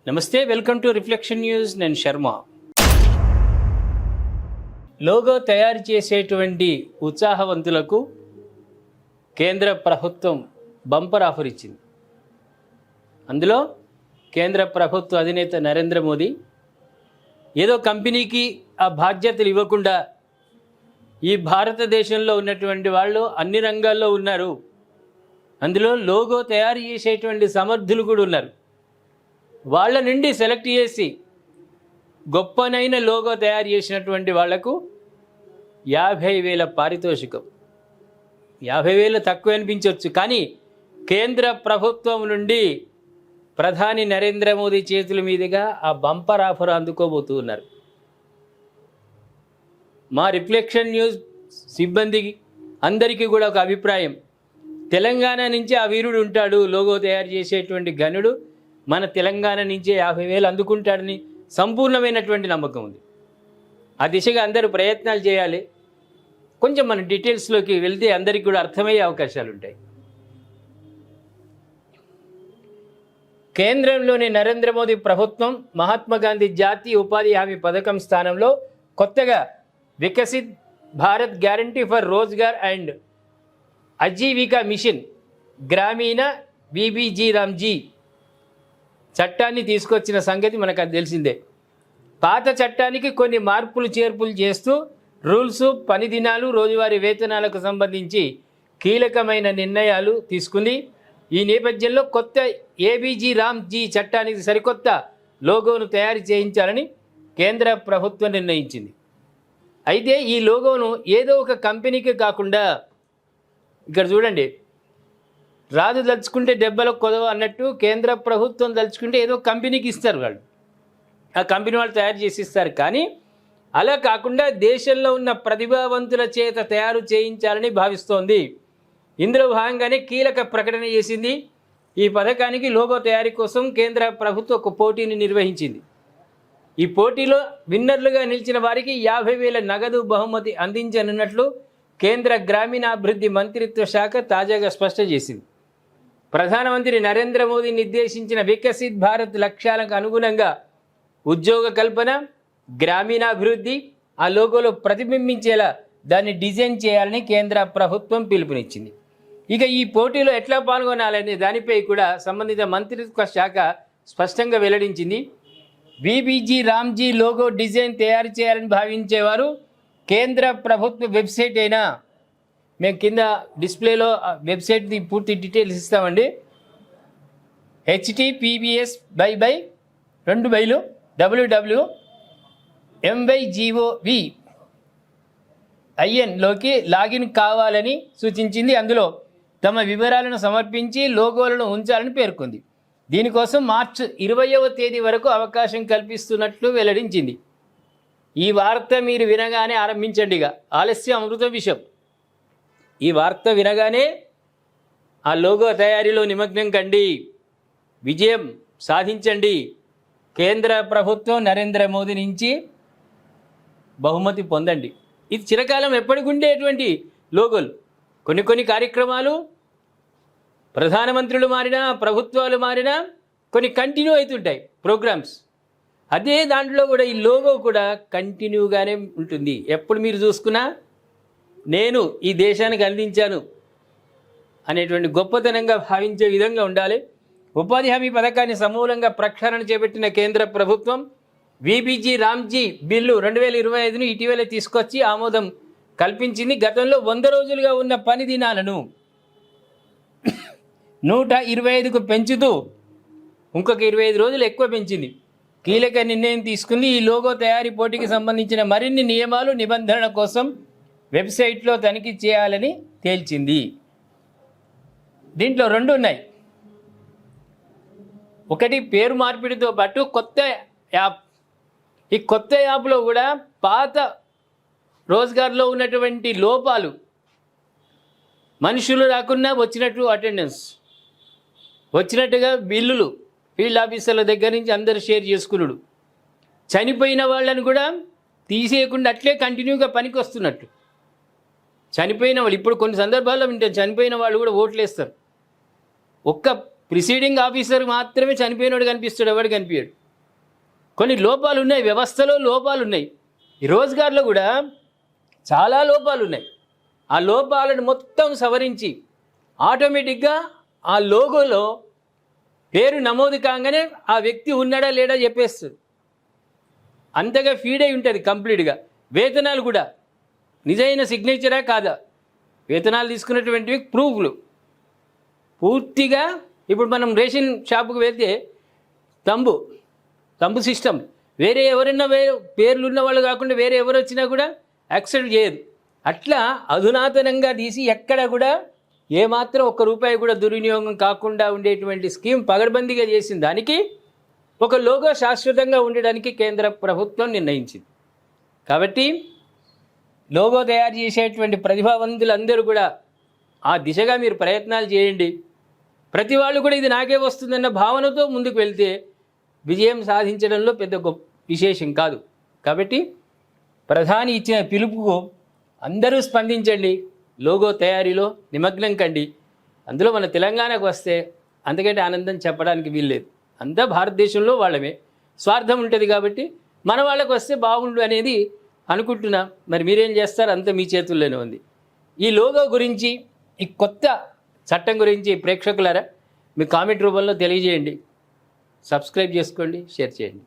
నమస్తే, welcome to reflection news. నేను Sharma. Logo తయారు చేసేటువంటి ఉత్సాహవంతులకు కేంద్ర ప్రభుత్వం బంపర్ ఆఫర్ ఇచ్చింది. అందులో కేంద్ర ప్రభుత్వ అధినేత నరేంద్ర మోదీ ఏదో కంపెనీకి ఆ బాధ్యతలు ఇవ్వకుండా ఈ భారతదేశంలో ఉన్నటువంటి వాళ్ళు అన్ని రంగాల్లో ఉన్నారు, అందులో లోగో తయారు చేసేటువంటి సమర్థులు కూడా ఉన్నారు, వాళ్ళ నుండి సెలెక్ట్ చేసి గొప్పనైన లోగో తయారు చేసినటువంటి వాళ్లకు 50,000 పారితోషికం. 50,000 తక్కువ అనిపించవచ్చు, కానీ కేంద్ర ప్రభుత్వం నుండి ప్రధాని నరేంద్ర మోదీ చేతుల మీదుగా ఆ బంపర్ ఆఫర్ అందుకోబోతూ ఉన్నారు. మా రిఫ్లెక్షన్ న్యూస్ సిబ్బందికి అందరికీ కూడా ఒక అభిప్రాయం, తెలంగాణ నుంచి ఆ వీరుడు ఉంటాడు, లోగో తయారు చేసేటువంటి గనుడు మన తెలంగాణ నుంచే 50,000 అందుకుంటాడని సంపూర్ణమైనటువంటి నమ్మకం ఉంది. ఆ దిశగా అందరూ ప్రయత్నాలు చేయాలి. కొంచెం మన డీటెయిల్స్లోకి వెళ్తే అందరికీ కూడా అర్థమయ్యే అవకాశాలు ఉంటాయి. కేంద్రంలోని నరేంద్ర మోదీ ప్రభుత్వం మహాత్మా గాంధీ జాతీయ ఉపాధి హామీ పథకం స్థానంలో కొత్తగా Viksit Bharat guarantee for Rozgar and Ajeevika mission Gramin VBG Ramji చట్టాన్ని తీసుకొచ్చిన సంగతి మనకు అది తెలిసిందే. పాత చట్టానికి కొన్ని మార్పులు చేర్పులు చేస్తూ రూల్స్, పని దినాలు, రోజువారీ వేతనాలకు సంబంధించి కీలకమైన నిర్ణయాలు తీసుకుంది. ఈ నేపథ్యంలో కొత్త ఏబీజీ రామ్జీ చట్టానికి సరికొత్త లోగోను తయారు చేయించాలని కేంద్ర ప్రభుత్వం నిర్ణయించింది. అయితే ఈ లోగోను ఏదో ఒక కంపెనీకి కాకుండా, ఇక్కడ చూడండి, రాజు దలుచుకుంటే దెబ్బలకు కొదవ అన్నట్టు కేంద్ర ప్రభుత్వం దలుచుకుంటే ఏదో కంపెనీకి ఇస్తారు, వాళ్ళు ఆ కంపెనీ వాళ్ళు తయారు చేసి ఇస్తారు. కానీ అలా కాకుండా దేశంలో ఉన్న ప్రతిభావంతుల చేత తయారు చేయించాలని భావిస్తోంది. ఇందులో భాగంగానే కీలక ప్రకటన చేసింది. ఈ పథకానికి లోగో తయారీ కోసం కేంద్ర ప్రభుత్వం ఒక పోటీని నిర్వహించింది. ఈ పోటీలో విన్నర్లుగా నిలిచిన వారికి 50,000 నగదు బహుమతి అందించనున్నట్లు కేంద్ర గ్రామీణాభివృద్ధి మంత్రిత్వ శాఖ తాజాగా స్పష్టం చేసింది. ప్రధానమంత్రి నరేంద్ర మోదీ నిర్దేశించిన వికసిత్ భారత్ లక్ష్యాలకు అనుగుణంగా ఉద్యోగ కల్పన, గ్రామీణాభివృద్ధి ఆ లోగోలో ప్రతిబింబించేలా దాన్ని డిజైన్ చేయాలని కేంద్ర ప్రభుత్వం పిలుపునిచ్చింది. ఇక ఈ పోటీలో ఎట్లా పాల్గొనాలనే దానిపై కూడా సంబంధిత మంత్రిత్వ శాఖ స్పష్టంగా వెల్లడించింది. బీబీజీ రామ్జీ లోగో డిజైన్ తయారు చేయాలని భావించేవారు కేంద్ర ప్రభుత్వ వెబ్సైట్ అయినా, మేము కింద డిస్ప్లేలో వెబ్సైట్ది పూర్తి డీటెయిల్స్ ఇస్తామండి, https://www.mygov.in/loకి లాగిన్ కావాలని సూచించింది. అందులో తమ వివరాలను సమర్పించి లోగోలను ఉంచాలని పేర్కొంది. దీనికోసం మార్చి 20వ తేదీ వరకు అవకాశం కల్పిస్తున్నట్లు వెల్లడించింది. ఈ వార్త మీరు వినగానే ఆరంభించండి, ఇక ఆలస్యం అమృత విషయం. ఈ వార్త వినగానే ఆ లోగో తయారీలో నిమగ్నం కండి, విజయం సాధించండి. కేంద్ర ప్రభుత్వం నరేంద్ర మోదీ నుంచి బహుమతి పొందండి. ఇది చిరకాలం ఎప్పటికి ఉండేటువంటి లోగోలు. కొన్ని కార్యక్రమాలు ప్రధానమంత్రులు మారినా, ప్రభుత్వాలు మారినా కొన్ని కంటిన్యూ అవుతుంటాయి ప్రోగ్రామ్స్. అదే దాంట్లో కూడా ఈ లోగో కూడా కంటిన్యూగానే ఉంటుంది. ఎప్పుడు మీరు చూసుకున్నా నేను ఈ దేశానికి అందించాను అనేటువంటి గొప్పతనంగా భావించే విధంగా ఉండాలి. ఉపాధి హామీ పథకాన్ని సమూలంగా ప్రక్షాళన చేపట్టిన కేంద్ర ప్రభుత్వం బీబీజీ రామ్జీ బిల్లు 2025ను ఇటీవలే తీసుకొచ్చి ఆమోదం కల్పించింది. గతంలో 100 రోజులుగా ఉన్న పని దినాలను 125కు పెంచుతూ ఇంకొక 25 రోజులు ఎక్కువ పెంచింది. కీలక నిర్ణయం తీసుకుంది. ఈ లోగో తయారీ పోటీకి సంబంధించిన మరిన్ని నియమాలు, నిబంధనల కోసం వెబ్సైట్లో తనిఖీ చేయాలని తేల్చింది. దీంట్లో 2 ఉన్నాయి. ఒకటి పేరు మార్పిడితో పాటు కొత్త యాప్. ఈ కొత్త యాప్లో కూడా పాత రోజ్గార్లో ఉన్నటువంటి లోపాలు, మనుషులు రాకున్నా వచ్చినట్టు అటెండెన్స్, వచ్చినట్టుగా బిల్లులు ఫీల్డ్ ఆఫీసర్ల దగ్గర నుంచి అందరూ షేర్ చేసుకున్నాడు, చనిపోయిన వాళ్ళని కూడా తీసేయకుండా అట్లే కంటిన్యూగా పనికి వస్తున్నట్టు. చనిపోయిన వాళ్ళు ఇప్పుడు కొన్ని సందర్భాల్లో వింటారు, చనిపోయిన వాళ్ళు కూడా ఓట్లు వేస్తారు. ఒక్క ప్రిసీడింగ్ ఆఫీసర్ మాత్రమే చనిపోయినోడు కనిపిస్తాడు, ఎవడు కనిపించాడు. కొన్ని లోపాలు ఉన్నాయి, వ్యవస్థలో లోపాలు ఉన్నాయి. ఈ రోజ్గార్లో కూడా చాలా లోపాలు ఉన్నాయి. ఆ లోపాలను మొత్తం సవరించి ఆటోమేటిక్గా ఆ లోగోలో పేరు నమోదు కాగానే ఆ వ్యక్తి ఉన్నాడా లేడా చెప్పేస్తుంది. అంతగా ఫీడ్ అయి ఉంటుంది కంప్లీట్గా. వేతనాలు కూడా నిజమైన సిగ్నేచరా కాదా, వేతనాలు తీసుకున్నటువంటివి ప్రూఫ్లు పూర్తిగా. ఇప్పుడు మనం రేషన్ షాపుకు వెళ్తే తంబు సిస్టమ్, వేరే ఎవరైనా పేర్లు ఉన్న వాళ్ళు కాకుండా వేరే ఎవరు వచ్చినా కూడా యాక్సెప్ట్ చేయదు. అట్లా అధునాతనంగా తీసి ఎక్కడ కూడా ఏమాత్రం ఒక్క రూపాయి కూడా దుర్వినియోగం కాకుండా ఉండేటువంటి స్కీమ్ పగడ్బందీగా చేసిన దానికి ఒక లోగో శాశ్వతంగా ఉండడానికి కేంద్ర ప్రభుత్వం నిర్ణయించింది. కాబట్టి లోగో తయారు చేసేటువంటి ప్రతిభావంతులందరూ కూడా ఆ దిశగా మీరు ప్రయత్నాలు చేయండి. ప్రతి వాళ్ళు కూడా ఇది నాకే వస్తుందన్న భావనతో ముందుకు వెళ్తే విజయం సాధించడంలో పెద్ద గొప్ప విశేషం కాదు. కాబట్టి ప్రధాని ఇచ్చిన పిలుపుకు అందరూ స్పందించండి, లోగో తయారీలో నిమగ్నం కండి. అందులో మన తెలంగాణకు వస్తే అంతకంటే ఆనందం చెప్పడానికి వీల్లేదు. అంతా భారతదేశంలో వాళ్ళమే, స్వార్థం ఉంటుంది కాబట్టి మన వాళ్ళకు వస్తే బాగుండు అనేది అనుకుంటున్నా. మరి మీరేం చేస్తారు, అంతా మీ చేతుల్లోనే ఉంది. ఈ లోగో గురించి, ఈ కొత్త చట్టం గురించి ప్రేక్షకులారా మీ కామెంట్ రూపంలో తెలియజేయండి. సబ్స్క్రైబ్ చేసుకోండి, షేర్ చేయండి.